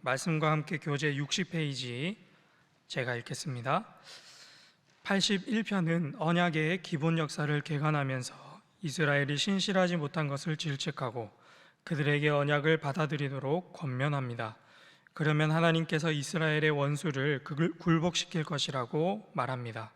말씀과 함께 교재 60페이지 제가 읽겠습니다. 81편은 언약의 기본 역사를 개관하면서 이스라엘이 신실하지 못한 것을 질책하고 그들에게 언약을 받아들이도록 권면합니다. 그러면 하나님께서 이스라엘의 원수를 굴복시킬 것이라고 말합니다.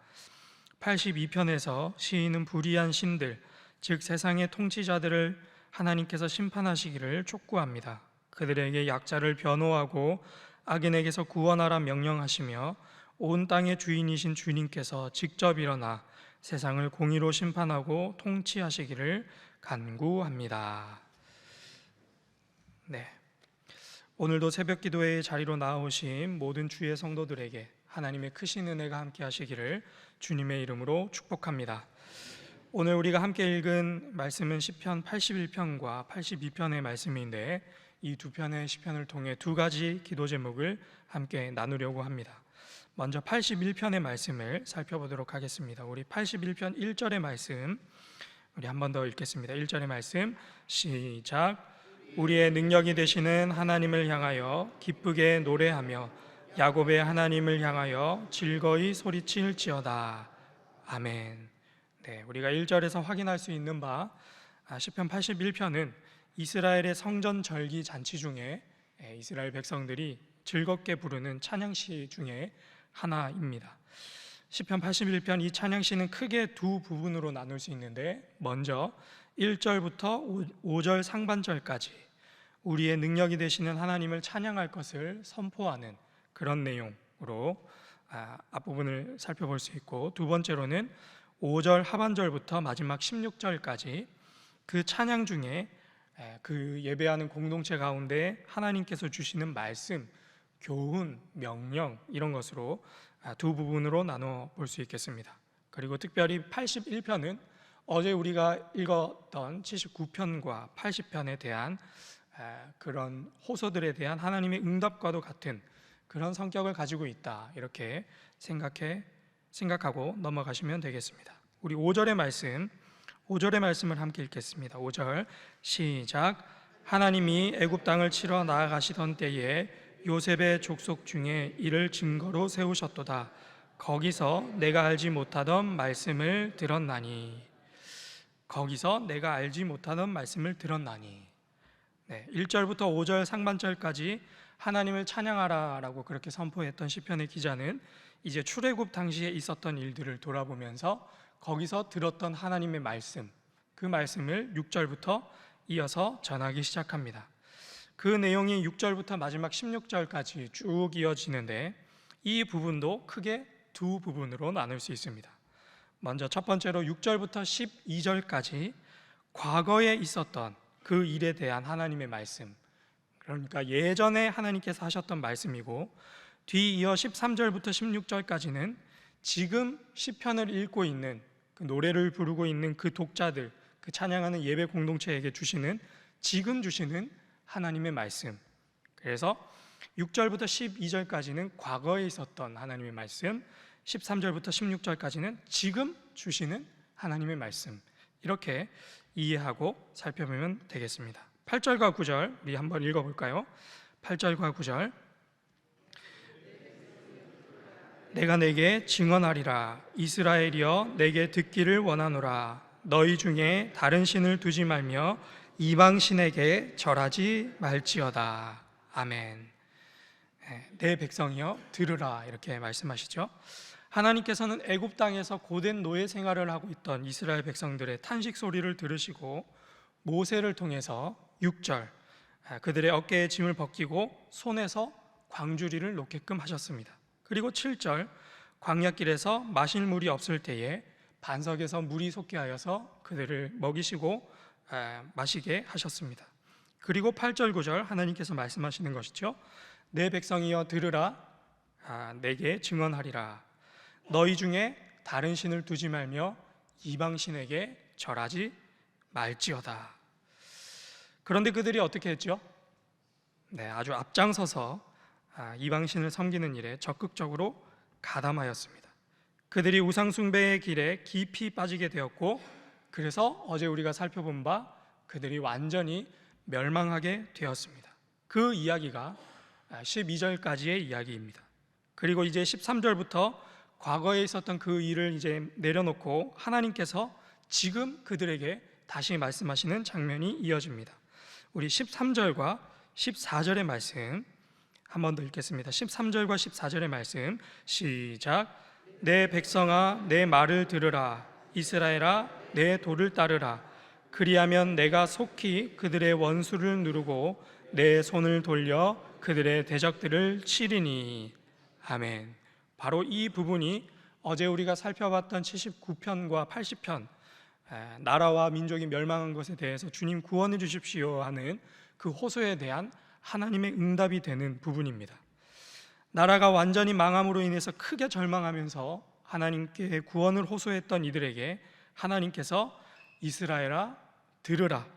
82편에서 시인은 불의한 신들, 즉 세상의 통치자들을 하나님께서 심판하시기를 촉구합니다. 그들에게 약자를 변호하고 악인에게서 구원하라 명령하시며 온 땅의 주인이신 주님께서 직접 일어나 세상을 공의로 심판하고 통치하시기를 간구합니다. 오늘도 새벽 기도회의 자리로 나오신 모든 주의 성도들에게 하나님의 크신 은혜가 함께 하시기를 주님의 이름으로 축복합니다. 오늘 우리가 함께 읽은 말씀은 시편 81편과 82편의 말씀인데 이 두 편의 시편을 통해 두 가지 기도 제목을 함께 나누려고 합니다. 먼저 81편의 말씀을 살펴보도록 하겠습니다. 우리 81편 1절의 말씀 우리 한 번 더 읽겠습니다. 1절의 말씀 시작. 우리의 능력이 되시는 하나님을 향하여 기쁘게 노래하며 야곱의 하나님을 향하여 즐거이 소리칠지어다. 아멘. 우리가 1절에서 확인할 수 있는 바 시편 81편은 이스라엘의 성전 절기 잔치 중에 이스라엘 백성들이 즐겁게 부르는 찬양시 중에 하나입니다. 시편 81편 이 찬양시는 크게 두 부분으로 나눌 수 있는데 먼저 1절부터 5절 상반절까지 우리의 능력이 되시는 하나님을 찬양할 것을 선포하는 그런 내용으로 앞부분을 살펴볼 수 있고, 두 번째로는 5절 하반절부터 마지막 16절까지 그 찬양 중에 그 예배하는 공동체 가운데 하나님께서 주시는 말씀, 교훈, 명령 이런 것으로 두 부분으로 나눠 볼 수 있겠습니다. 그리고 특별히 81편은 어제 우리가 읽었던 79편과 80편에 대한 그런 호소들에 대한 하나님의 응답과도 같은 그런 성격을 가지고 있다, 이렇게 생각하고 넘어가시면 되겠습니다. 우리 5절의 말씀을 함께 읽겠습니다. 5절 시작. 하나님이 애굽 땅을 치러 나아가시던 때에 요셉의 족속 중에 이를 증거로 세우셨도다. 거기서 내가 알지 못하던 말씀을 들었나니. 거기서 내가 알지 못하던 말씀을 들었나니. 1절부터 5절 상반절까지 하나님을 찬양하라 라고 그렇게 선포했던 시편의 기자는 이제 출애굽 당시에 있었던 일들을 돌아보면서 거기서 들었던 하나님의 말씀, 그 말씀을 6절부터 이어서 전하기 시작합니다. 그 내용이 6절부터 마지막 16절까지 쭉 이어지는데 이 부분도 크게 두 부분으로 나눌 수 있습니다. 먼저 첫 번째로 6절부터 12절까지 과거에 있었던 그 일에 대한 하나님의 말씀, 그러니까 예전에 하나님께서 하셨던 말씀이고, 뒤이어 13절부터 16절까지는 지금 시편을 읽고 있는 그 노래를 부르고 있는 그 독자들, 그 찬양하는 예배 공동체에게 지금 주시는 하나님의 말씀. 그래서 6절부터 12절까지는 과거에 있었던 하나님의 말씀, 13절부터 16절까지는 지금 주시는 하나님의 말씀, 이렇게 이해하고 살펴보면 되겠습니다. 8절과 9절 우리 한번 읽어볼까요? 8절과 9절 내가 내게 증언하리라. 이스라엘이여 내게 듣기를 원하노라. 너희 중에 다른 신을 두지 말며 이방 신에게 절하지 말지어다. 아멘. 내 백성이여 들으라, 이렇게 말씀하시죠. 하나님께서는 애굽 땅에서 고된 노예 생활을 하고 있던 이스라엘 백성들의 탄식 소리를 들으시고 모세를 통해서 6절 그들의 어깨에 짐을 벗기고 손에서 광주리를 놓게끔 하셨습니다. 그리고 7절 광야길에서 마실 물이 없을 때에 반석에서 물이 솟게 하여서 그들을 먹이시고 마시게 하셨습니다. 그리고 8절 9절 하나님께서 말씀하시는 것이죠. 내 백성이여 들으라. 내게 증언하리라. 너희 중에 다른 신을 두지 말며 이방 신에게 절하지 말지어다. 그런데 그들이 어떻게 했죠? 아주 앞장서서 이방 신을 섬기는 일에 적극적으로 가담하였습니다. 그들이 우상 숭배의 길에 깊이 빠지게 되었고, 그래서 어제 우리가 살펴본 바 그들이 완전히 멸망하게 되었습니다. 그 이야기가 12절까지의 이야기입니다. 그리고 이제 13절부터 과거에 있었던 그 일을 이제 내려놓고 하나님께서 지금 그들에게 다시 말씀하시는 장면이 이어집니다. 우리 13절과 14절의 말씀 한 번 더 읽겠습니다. 13절과 14절의 말씀 시작. 내 백성아 내 말을 들으라. 이스라엘아 내 도를 따르라. 그리하면 내가 속히 그들의 원수를 누르고 내 손을 돌려 그들의 대적들을 치리니. 아멘. 바로 이 부분이 어제 우리가 살펴봤던 79편과 80편 나라와 민족이 멸망한 것에 대해서 주님 구원해 주십시오 하는 그 호소에 대한 하나님의 응답이 되는 부분입니다. 나라가 완전히 망함으로 인해서 크게 절망하면서 하나님께 구원을 호소했던 이들에게 하나님께서 이스라엘아 들으라.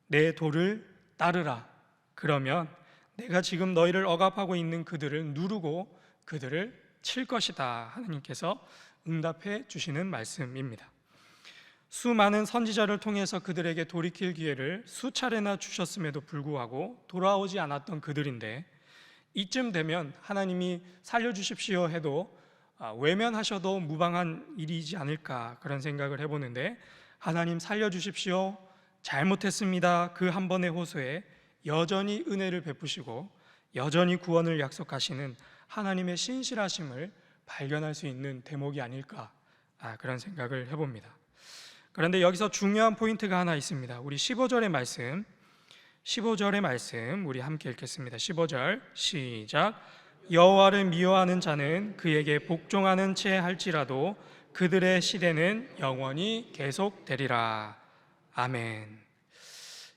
내 도를 따르라. 그러면 내가 지금 너희를 억압하고 있는 그들을 누르고 그들을 칠 것이다. 하나님께서 응답해 주시는 말씀입니다. 수많은 선지자를 통해서 그들에게 돌이킬 기회를 수차례나 주셨음에도 불구하고 돌아오지 않았던 그들인데 이쯤 되면 하나님이 살려주십시오 해도 외면하셔도 무방한 일이지 않을까 그런 생각을 해보는데 하나님 살려주십시오, 잘못했습니다 그 한 번의 호소에 여전히 은혜를 베푸시고 여전히 구원을 약속하시는 하나님의 신실하심을 발견할 수 있는 대목이 아닐까 그런 생각을 해봅니다. 그런데 여기서 중요한 포인트가 하나 있습니다. 우리 15절의 말씀 우리 함께 읽겠습니다. 15절 시작. 여호와를 미워하는 자는 그에게 복종하는 채 할지라도 그들의 시대는 영원히 계속되리라. 아멘.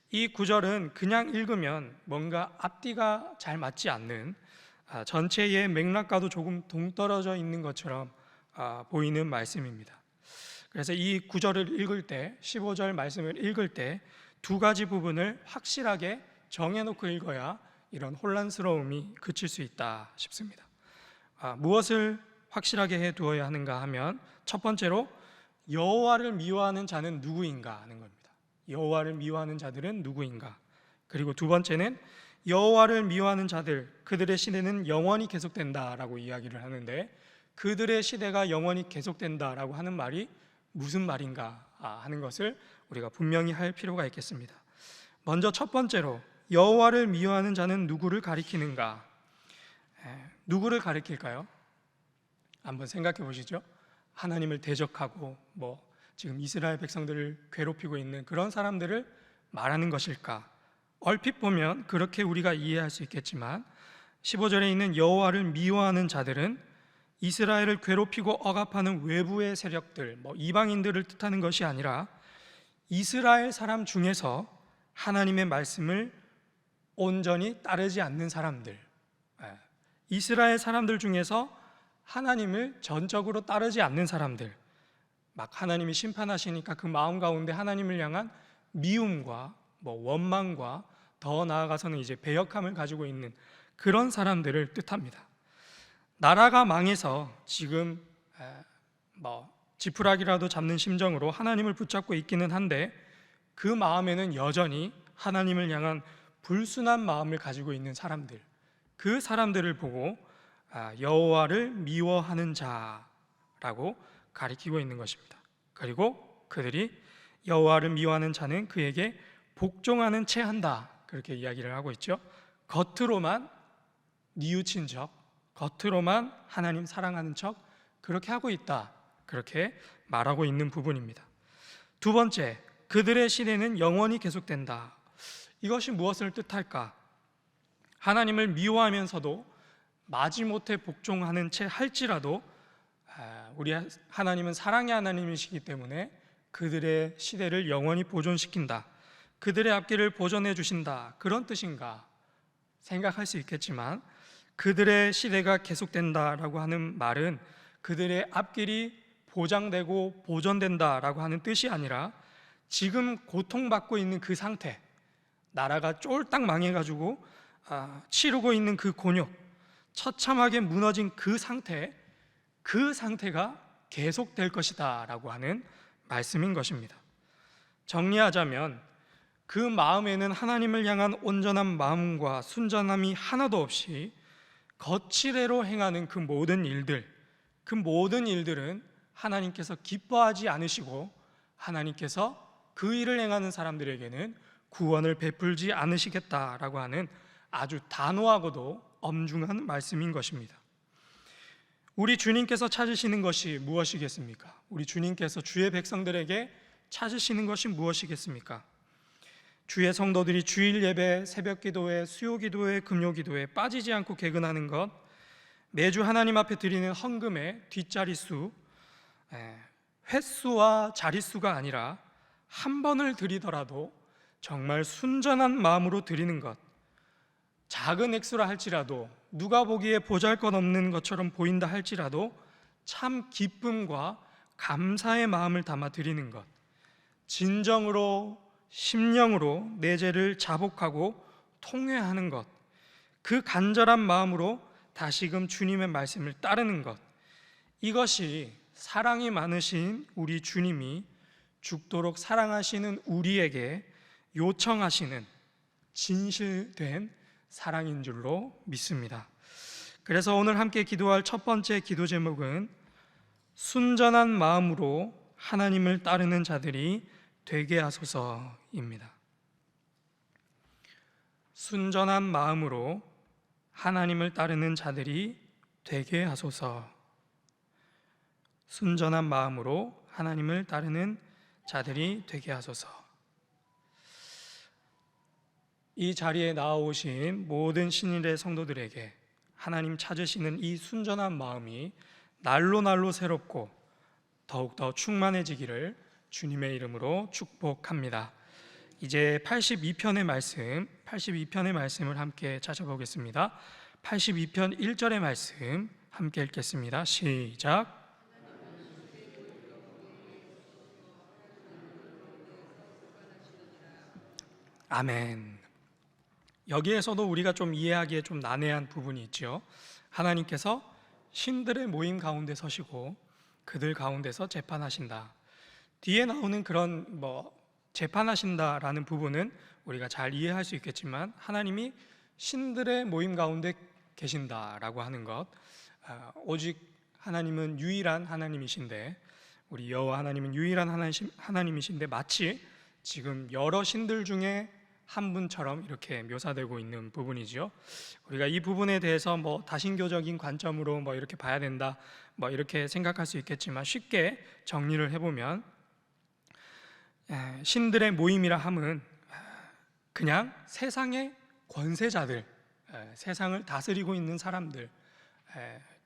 이 구절은 그냥 읽으면 뭔가 앞뒤가 잘 맞지 않는 전체의 맥락과도 조금 동떨어져 있는 것처럼 보이는 말씀입니다. 그래서 이 구절을 읽을 때 15절 말씀을 읽을 때 두 가지 부분을 확실하게 정해놓고 읽어야 이런 혼란스러움이 그칠 수 있다 싶습니다. 무엇을 확실하게 해두어야 하는가 하면 첫 번째로 여호와를 미워하는 자는 누구인가 하는 겁니다. 여호와를 미워하는 자들은 누구인가. 그리고 두 번째는 여호와를 미워하는 자들 그들의 시대는 영원히 계속된다라고 이야기를 하는데 그들의 시대가 영원히 계속된다라고 하는 말이 무슨 말인가 하는 것을 우리가 분명히 할 필요가 있겠습니다. 먼저 첫 번째로 여호와를 미워하는 자는 누구를 가리키는가? 누구를 가리킬까요? 한번 생각해 보시죠. 하나님을 대적하고 지금 이스라엘 백성들을 괴롭히고 있는 그런 사람들을 말하는 것일까? 얼핏 보면 그렇게 우리가 이해할 수 있겠지만 15절에 있는 여호와를 미워하는 자들은 이스라엘을 괴롭히고 억압하는 외부의 세력들, 이방인들을 뜻하는 것이 아니라 이스라엘 사람 중에서 하나님의 말씀을 온전히 따르지 않는 사람들, 이스라엘 사람들 중에서 하나님을 전적으로 따르지 않는 사람들, 막 하나님이 심판하시니까 그 마음 가운데 하나님을 향한 미움과 원망과 더 나아가서는 이제 배역함을 가지고 있는 그런 사람들을 뜻합니다. 나라가 망해서 지금 지푸라기라도 잡는 심정으로 하나님을 붙잡고 있기는 한데 그 마음에는 여전히 하나님을 향한 불순한 마음을 가지고 있는 사람들, 그 사람들을 보고 여호와를 미워하는 자라고 가리키고 있는 것입니다. 그리고 그들이 여호와를 미워하는 자는 그에게 복종하는 채 한다 그렇게 이야기를 하고 있죠. 겉으로만 뉘우친 척, 겉으로만 하나님 사랑하는 척 그렇게 하고 있다 그렇게 말하고 있는 부분입니다. 두 번째, 그들의 시대는 영원히 계속된다. 이것이 무엇을 뜻할까? 하나님을 미워하면서도 마지못해 복종하는 채 할지라도 우리 하나님은 사랑의 하나님이시기 때문에 그들의 시대를 영원히 보존시킨다, 그들의 앞길을 보존해 주신다, 그런 뜻인가 생각할 수 있겠지만 그들의 시대가 계속된다라고 하는 말은 그들의 앞길이 보장되고 보존된다라고 하는 뜻이 아니라 지금 고통받고 있는 그 상태, 나라가 쫄딱 망해가지고 치르고 있는 그 곤욕, 처참하게 무너진 그 상태가 계속될 것이다 라고 하는 말씀인 것입니다. 정리하자면 그 마음에는 하나님을 향한 온전한 마음과 순전함이 하나도 없이 거칠애로 행하는 그 모든 일들은 하나님께서 기뻐하지 않으시고 하나님께서 그 일을 행하는 사람들에게는 구원을 베풀지 않으시겠다라고 하는 아주 단호하고도 엄중한 말씀인 것입니다. 우리 주님께서 찾으시는 것이 무엇이겠습니까? 우리 주님께서 주의 백성들에게 찾으시는 것이 무엇이겠습니까? 주의 성도들이 주일 예배, 새벽 기도회, 수요 기도회, 금요 기도회 빠지지 않고 개근하는 것, 매주 하나님 앞에 드리는 헌금의 뒷자릿수, 횟수와 자릿수가 아니라 한 번을 드리더라도 정말 순전한 마음으로 드리는 것, 작은 액수라 할지라도 누가 보기에 보잘것없는 것처럼 보인다 할지라도 참 기쁨과 감사의 마음을 담아 드리는 것, 진정으로 심령으로 내 죄를 자복하고 통회하는 것, 그 간절한 마음으로 다시금 주님의 말씀을 따르는 것, 이것이 사랑이 많으신 우리 주님이 죽도록 사랑하시는 우리에게 요청하시는 진실된 사랑인 줄로 믿습니다. 그래서 오늘 함께 기도할 첫 번째 기도 제목은 순전한 마음으로 하나님을 따르는 자들이 되게 하소서입니다. 순전한 마음으로 하나님을 따르는 자들이 되게 하소서. 순전한 마음으로 하나님을 따르는 자들이 되게 하소서. 이 자리에 나오신 모든 신일의 성도들에게 하나님 찾으시는 이 순전한 마음이 날로 날로 새롭고 더욱더 충만해지기를 주님의 이름으로 축복합니다. 이제 82편의 말씀을 함께 찾아보겠습니다. 82편 1절의 말씀 함께 읽겠습니다. 시작. 아멘. 여기에서도 우리가 좀 이해하기에 좀 난해한 부분이 있죠. 하나님께서 신들의 모임 가운데 서시고 그들 가운데서 재판하신다. 뒤에 나오는 그런 재판하신다라는 부분은 우리가 잘 이해할 수 있겠지만 하나님이 신들의 모임 가운데 계신다라고 하는 것, 오직 하나님은 유일한 하나님이신데, 우리 여호와 하나님은 유일한 하나님이신데 마치 지금 여러 신들 중에 한 분처럼 이렇게 묘사되고 있는 부분이죠. 우리가 이 부분에 대해서 다신교적인 관점으로 이렇게 봐야 된다, 이렇게 생각할 수 있겠지만 쉽게 정리를 해보면 신들의 모임이라 함은 그냥 세상의 권세자들, 세상을 다스리고 있는 사람들,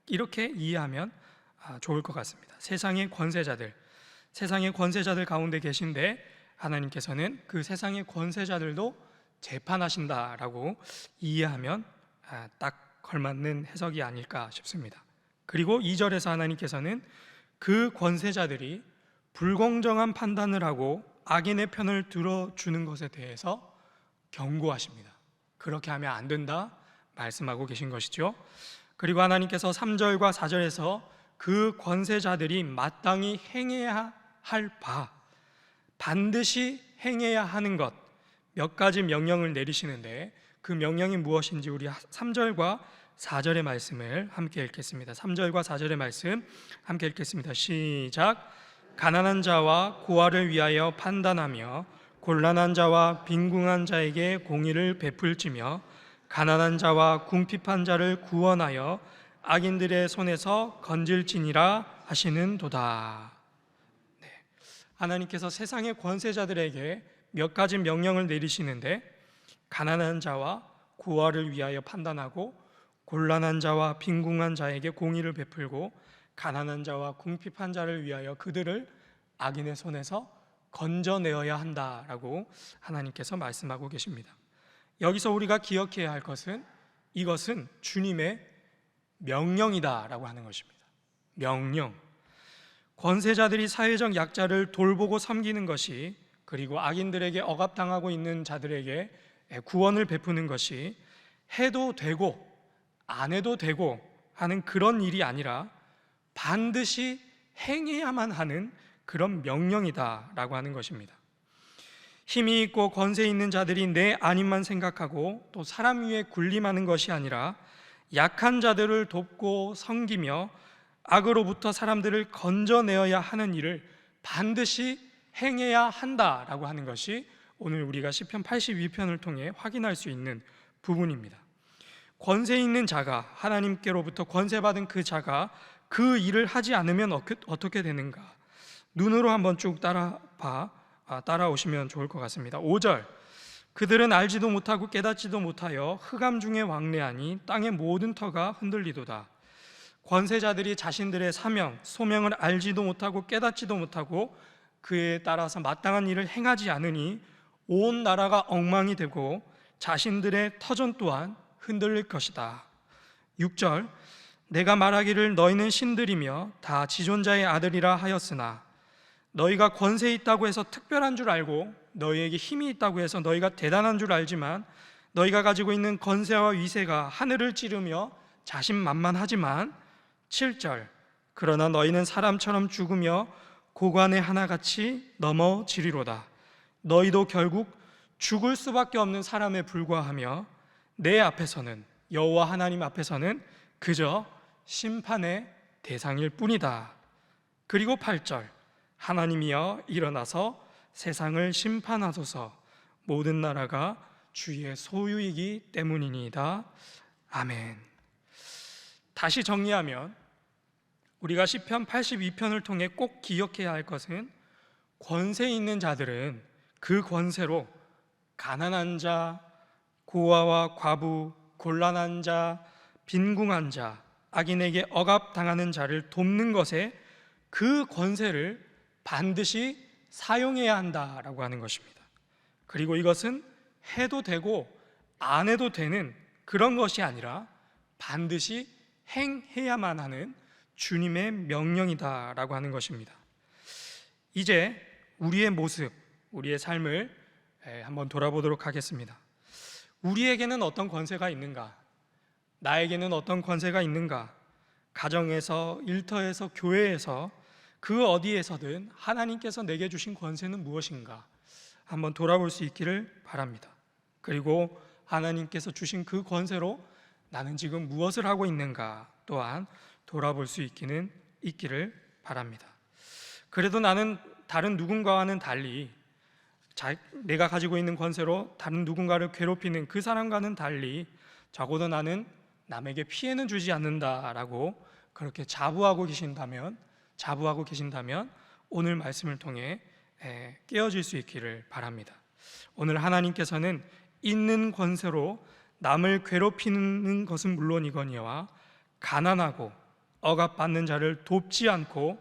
이렇게 이해하면 좋을 것 같습니다. 세상의 권세자들 가운데 계신데 하나님께서는 그 세상의 권세자들도 재판하신다라고 이해하면 딱 걸맞는 해석이 아닐까 싶습니다. 그리고 2절에서 하나님께서는 그 권세자들이 불공정한 판단을 하고 악인의 편을 들어주는 것에 대해서 경고하십니다. 그렇게 하면 안 된다 말씀하고 계신 것이죠. 그리고 하나님께서 3절과 4절에서 그 권세자들이 마땅히 행해야 할 바, 반드시 행해야 하는 것, 몇 가지 명령을 내리시는데 그 명령이 무엇인지 우리 3절과 4절의 말씀을 함께 읽겠습니다. 3절과 4절의 말씀 함께 읽겠습니다. 시작. 가난한 자와 고아를 위하여 판단하며 곤란한 자와 빈궁한 자에게 공의를 베풀지며 가난한 자와 궁핍한 자를 구원하여 악인들의 손에서 건질지니라 하시는도다. 하나님께서 세상의 권세자들에게 몇 가지 명령을 내리시는데 가난한 자와 고아를 위하여 판단하고 곤란한 자와 빈궁한 자에게 공의를 베풀고 가난한 자와 궁핍한 자를 위하여 그들을 악인의 손에서 건져내어야 한다라고 하나님께서 말씀하고 계십니다. 여기서 우리가 기억해야 할 것은 이것은 주님의 명령이다라고 하는 것입니다. 명령. 권세자들이 사회적 약자를 돌보고 섬기는 것이, 그리고 악인들에게 억압당하고 있는 자들에게 구원을 베푸는 것이 해도 되고 안 해도 되고 하는 그런 일이 아니라 반드시 행해야만 하는 그런 명령이다라고 하는 것입니다. 힘이 있고 권세 있는 자들이 내 안위만 생각하고 또 사람 위에 군림하는 것이 아니라 약한 자들을 돕고 섬기며 악으로부터 사람들을 건져내어야 하는 일을 반드시 행해야 한다라고 하는 것이 오늘 우리가 시편 82편을 통해 확인할 수 있는 부분입니다. 권세 있는 자가, 하나님께로부터 권세받은 그 자가 그 일을 하지 않으면 어떻게 되는가? 눈으로 한번 쭉 따라오시면 좋을 것 같습니다. 5절, 그들은 알지도 못하고 깨닫지도 못하여 흑암 중에 왕래하니 땅의 모든 터가 흔들리도다. 권세자들이 자신들의 사명, 소명을 알지도 못하고 깨닫지도 못하고 그에 따라서 마땅한 일을 행하지 않으니 온 나라가 엉망이 되고 자신들의 터전 또한 흔들릴 것이다. 6절, 내가 말하기를 너희는 신들이며 다 지존자의 아들이라 하였으나 너희가 권세 있다고 해서 특별한 줄 알고 너희에게 힘이 있다고 해서 너희가 대단한 줄 알지만 너희가 가지고 있는 권세와 위세가 하늘을 찌르며 자신만만하지만 7절, 그러나 너희는 사람처럼 죽으며 고관에 하나같이 넘어지리로다. 너희도 결국 죽을 수밖에 없는 사람에 불과하며 내 앞에서는, 여호와 하나님 앞에서는 그저 심판의 대상일 뿐이다. 그리고 8절, 하나님이여 일어나서 세상을 심판하소서. 모든 나라가 주의 소유이기 때문이니이다. 아멘. 다시 정리하면 우리가 시편 82편을 통해 꼭 기억해야 할 것은 권세 있는 자들은 그 권세로 가난한 자, 고아와 과부, 곤란한 자, 빈궁한 자, 악인에게 억압당하는 자를 돕는 것에 그 권세를 반드시 사용해야 한다라고 하는 것입니다. 그리고 이것은 해도 되고 안 해도 되는 그런 것이 아니라 반드시 행해야만 하는 주님의 명령이다라고 하는 것입니다. 이제 우리의 모습, 우리의 삶을 한번 돌아보도록 하겠습니다. 우리에게는 어떤 권세가 있는가? 나에게는 어떤 권세가 있는가? 가정에서, 일터에서, 교회에서, 그 어디에서든 하나님께서 내게 주신 권세는 무엇인가? 한번 돌아볼 수 있기를 바랍니다. 그리고 하나님께서 주신 그 권세로 나는 지금 무엇을 하고 있는가 또한 돌아볼 수 있기를 바랍니다. 그래도 나는 다른 누군가와는 달리 내가 가지고 있는 권세로 다른 누군가를 괴롭히는 그 사람과는 달리 적어도 나는 남에게 피해는 주지 않는다라고 그렇게 자부하고 계신다면 오늘 말씀을 통해 깨어질 수 있기를 바랍니다. 오늘 하나님께서는 있는 권세로 남을 괴롭히는 것은 물론이거니와 가난하고 억압받는 자를 돕지 않고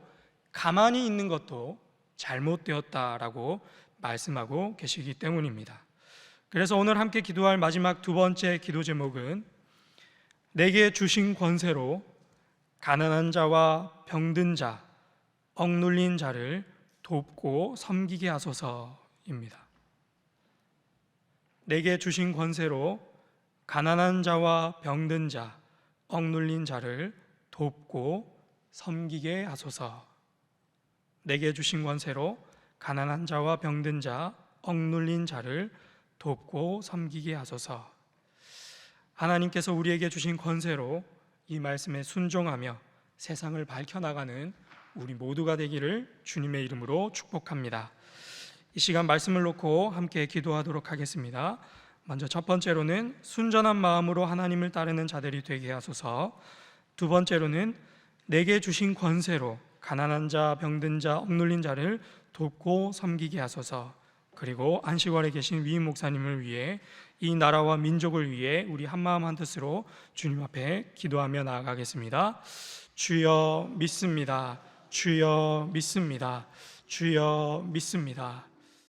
가만히 있는 것도 잘못되었다라고 말씀하고 계시기 때문입니다. 그래서 오늘 함께 기도할 마지막 두 번째 기도 제목은 내게 주신 권세로 가난한 자와 병든 자, 억눌린 자를 돕고 섬기게 하소서입니다. 내게 주신 권세로 가난한 자와 병든 자, 억눌린 자를 돕고 섬기게 하소서. 내게 주신 권세로 가난한 자와 병든 자, 억눌린 자를 돕고 섬기게 하소서. 하나님께서 우리에게 주신 권세로 이 말씀에 순종하며 세상을 밝혀나가는 우리 모두가 되기를 주님의 이름으로 축복합니다. 이 시간 말씀을 놓고 함께 기도하도록 하겠습니다. 먼저 첫 번째로는 순전한 마음으로 하나님을 따르는 자들이 되게 하소서. 두 번째로는 내게 주신 권세로 가난한 자, 병든 자, 억눌린 자를 돕고 섬기게 하소서. 그리고 안식월에 계신 위임 목사님을 위해 이 나라와 민족을 위해 우리 한마음 한뜻으로 주님 앞에 기도하며 나아가겠습니다. 주여 믿습니다. 주여 믿습니다. 주여 믿습니다.